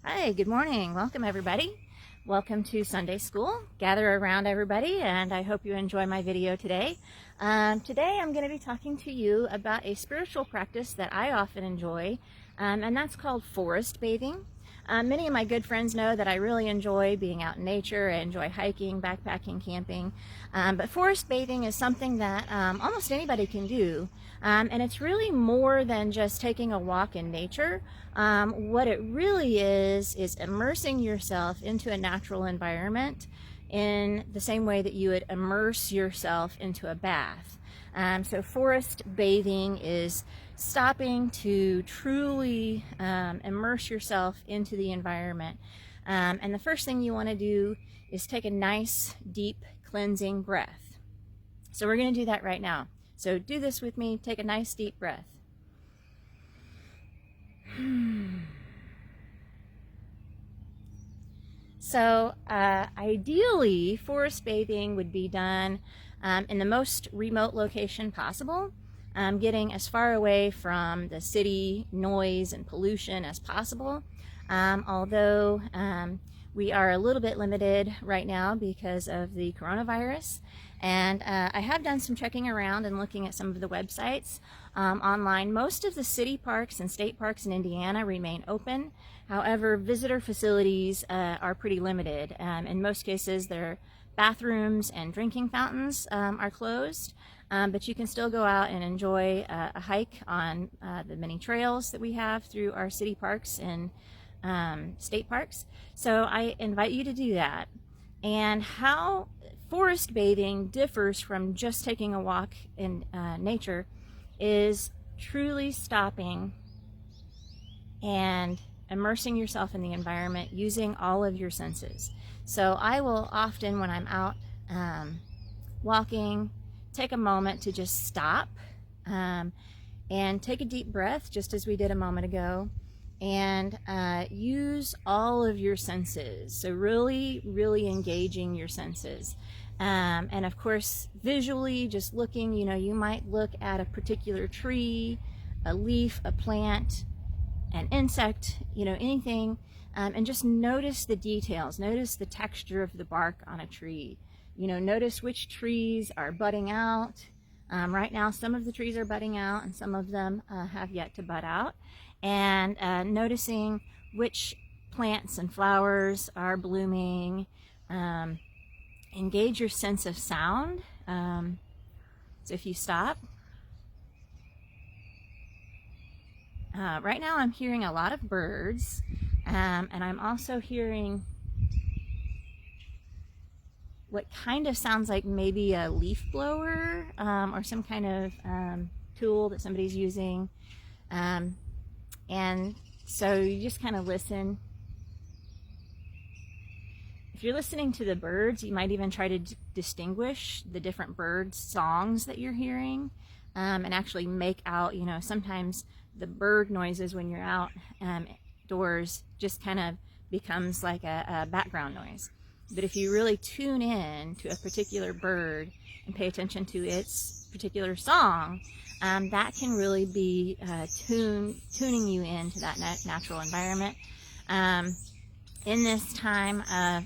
Hi, good morning. Welcome, everybody. Welcome to Sunday School. Gather around, everybody, and I hope you enjoy my video today. Today I'm going to be talking to you about a spiritual practice that I often enjoy, and that's called forest bathing. Many of my good friends know that I really enjoy being out in nature. I enjoy hiking, backpacking, camping, but forest bathing is something that almost anybody can do, and it's really more than just taking a walk in nature. What it really is immersing yourself into a natural environment in the same way that you would immerse yourself into a bath. So forest bathing is stopping to truly immerse yourself into the environment. And the first thing you want to do is take a nice, deep, cleansing breath. So we're going to do that right now. So do this with me. Take a nice, deep breath. So ideally, forest bathing would be done in the most remote location possible, getting as far away from the city noise and pollution as possible. Although we are a little bit limited right now because of the coronavirus. And I have done some checking around and looking at some of the websites online. Most of the city parks and state parks in Indiana remain open. However, visitor facilities are pretty limited. In most cases, their bathrooms and drinking fountains are closed. But you can still go out and enjoy a hike on the many trails that we have through our city parks and state parks. So I invite you to do that. And how forest bathing differs from just taking a walk in nature is truly stopping and immersing yourself in the environment using all of your senses. So I will often, when I'm out walking, take a moment to just stop and take a deep breath, just as we did a moment ago, and use all of your senses. So really engaging your senses. And of course, visually, just looking, you might look at a particular tree, a leaf, a plant, an insect, anything, and just notice the details. Notice the texture of the bark on a tree. Notice which trees are budding out. Right now, some of the trees are budding out and some of them have yet to bud out. And noticing which plants and flowers are blooming. Engage your sense of sound. So if you stop, right now I'm hearing a lot of birds, and I'm also hearing what kind of sounds like maybe a leaf blower or some kind of tool that somebody's using. And so you just kind of listen. If you're listening to the birds, you might even try to distinguish the different bird songs that you're hearing, and actually make out, sometimes the bird noises when you're out doors just kind of becomes like a background noise. But if you really tune in to a particular bird and pay attention to its particular song, that can really be tuning you into that natural environment. In this time of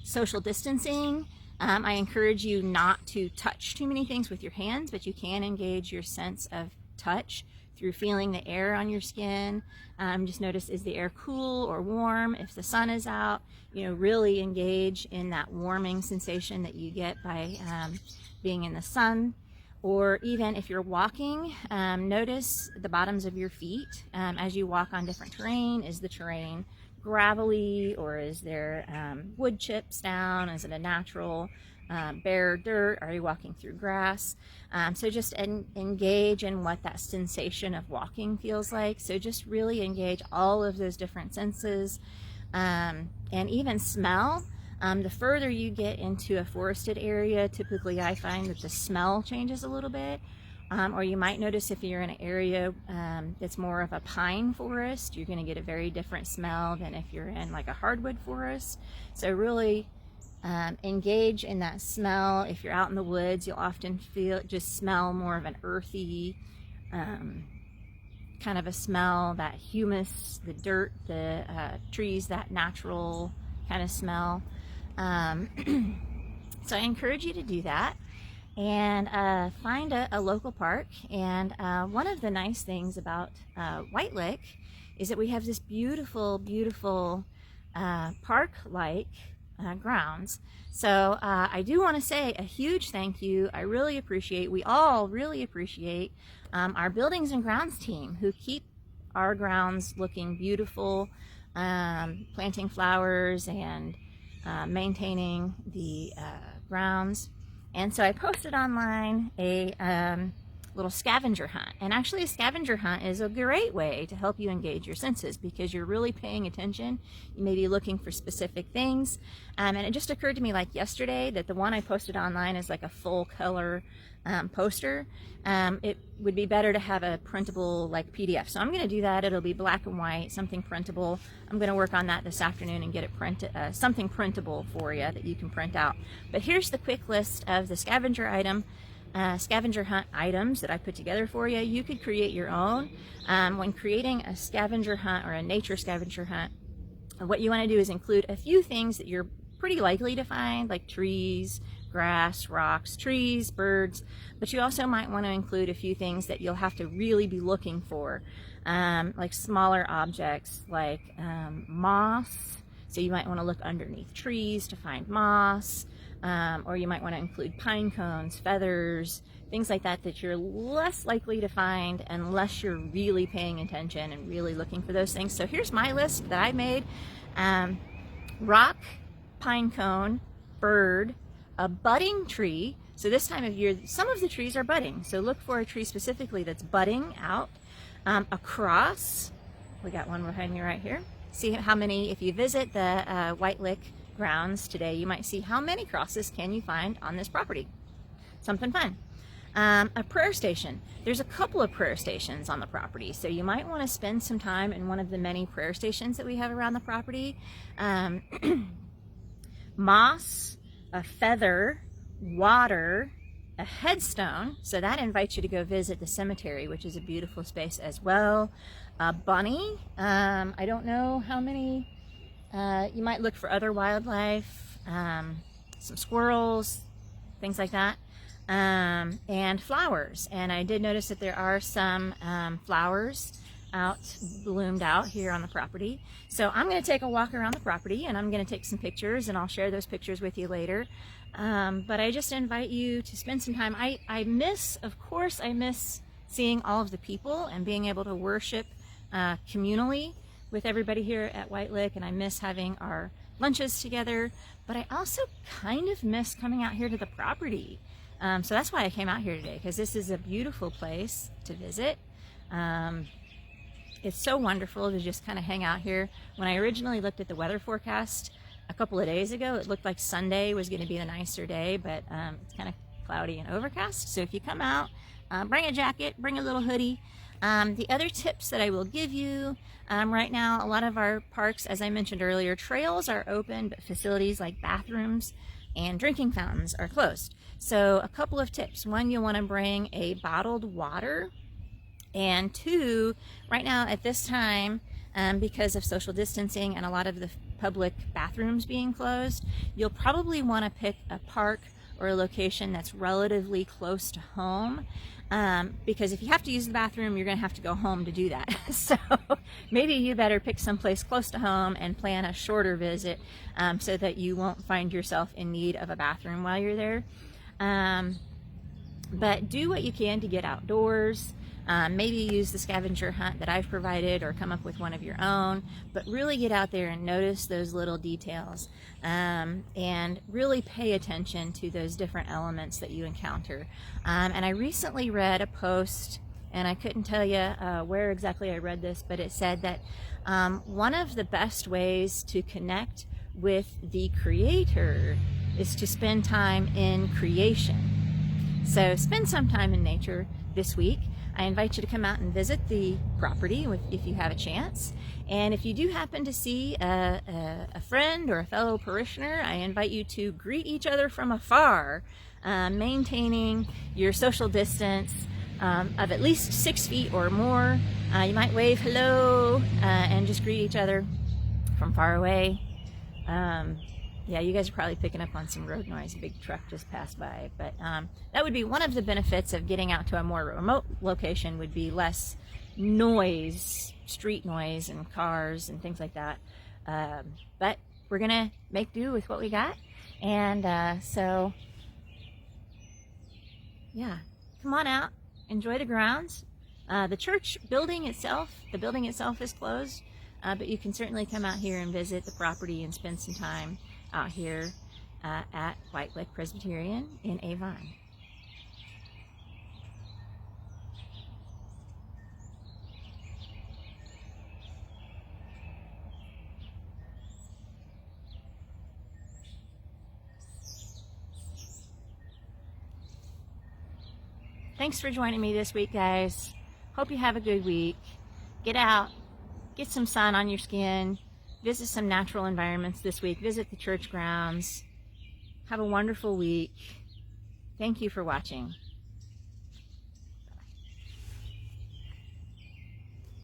social distancing, I encourage you not to touch too many things with your hands, but you can engage your sense of touch through feeling the air on your skin. Just notice, is the air cool or warm? If the sun is out, really engage in that warming sensation that you get by being in the sun. Or even if you're walking, notice the bottoms of your feet as you walk on different terrain. Is the terrain gravelly, or is there wood chips down? Is it a natural bare dirt? Are you walking through grass? So just engage in what that sensation of walking feels like. So just really engage all of those different senses, and even smell. The further you get into a forested area, typically I find that the smell changes a little bit. Or you might notice if you're in an area that's more of a pine forest, you're going to get a very different smell than if you're in like a hardwood forest. So really engage in that smell. If you're out in the woods, you'll often smell more of an earthy kind of a smell, that humus, the dirt, the trees, that natural kind of smell. So I encourage you to do that and find a local park. And one of the nice things about White Lick is that we have this beautiful, beautiful park-like grounds. So I do want to say a huge thank you. I really appreciate, we all really appreciate our buildings and grounds team who keep our grounds looking beautiful, planting flowers and maintaining the grounds. And so I posted online a little scavenger hunt. And actually a scavenger hunt is a great way to help you engage your senses because you're really paying attention. You may be looking for specific things. And it just occurred to me like yesterday that the one I posted online is like a full color poster. It would be better to have a printable like PDF. So I'm going to do that. It'll be black and white, something printable. I'm going to work on that this afternoon and get it printed, something printable for you that you can print out. But here's the quick list of the scavenger hunt items that I put together for you. You could create your own. When creating a scavenger hunt or a nature scavenger hunt, what you want to do is include a few things that you're pretty likely to find, like trees, grass, rocks, trees, birds, but you also might want to include a few things that you'll have to really be looking for, like smaller objects like moss. So you might want to look underneath trees to find moss. Or you might want to include pine cones, feathers, things like that that you're less likely to find unless you're really paying attention and really looking for those things. So here's my list that I made. Rock, pine cone, bird, a budding tree. So this time of year, some of the trees are budding. So look for a tree specifically that's budding out. A cross. We got one behind me right here. See how many, if you visit the White Lick grounds today, you might see how many crosses can you find on this property. Something fun. A prayer station. There's a couple of prayer stations on the property, so you might want to spend some time in one of the many prayer stations that we have around the property. Moss, a feather, water, a headstone, so that invites you to go visit the cemetery, which is a beautiful space as well. A bunny, I don't know how many. You might look for other wildlife, some squirrels, things like that, and flowers. And I did notice that there are some flowers bloomed out here on the property. So I'm going to take a walk around the property and I'm going to take some pictures and I'll share those pictures with you later. But I just invite you to spend some time. I miss seeing all of the people and being able to worship communally with everybody here at White Lick, and I miss having our lunches together, but I also kind of miss coming out here to the property. So that's why I came out here today, because this is a beautiful place to visit. It's so wonderful to just kind of hang out here. When I originally looked at the weather forecast a couple of days ago, it looked like Sunday was going to be the nicer day, but it's kind of cloudy and overcast. So if you come out, bring a jacket, bring a little hoodie. The other tips that I will give you, right now, a lot of our parks, as I mentioned earlier, trails are open, but facilities like bathrooms and drinking fountains are closed. So a couple of tips. One, you'll want to bring a bottled water. And two, right now at this time, because of social distancing and a lot of the public bathrooms being closed, you'll probably want to pick a park or a location that's relatively close to home. Because if you have to use the bathroom, you're going to have to go home to do that. So maybe you better pick someplace close to home and plan a shorter visit so that you won't find yourself in need of a bathroom while you're there. But do what you can to get outdoors. Maybe use the scavenger hunt that I've provided or come up with one of your own, but really get out there and notice those little details and really pay attention to those different elements that you encounter. And I recently read a post, and I couldn't tell you where exactly I read this, but it said that one of the best ways to connect with the Creator is to spend time in creation. So spend some time in nature this week. I invite you to come out and visit the property if you have a chance. And if you do happen to see a friend or a fellow parishioner, I invite you to greet each other from afar, maintaining your social distance, of at least 6 feet or more. You might wave hello and just greet each other from far away. Yeah, you guys are probably picking up on some road noise. A big truck just passed by. But that would be one of the benefits of getting out to a more remote location, would be less noise, street noise and cars and things like that. But we're going to make do with what we got. And so, yeah, come on out. Enjoy the grounds. The church building itself, the building itself is closed. But you can certainly come out here and visit the property and spend some time out here at White Lake Presbyterian in Avon. Thanks for joining me this week, guys. Hope you have a good week. Get out, get some sun on your skin, visit some natural environments this week, visit the church grounds. Have a wonderful week. Thank you for watching.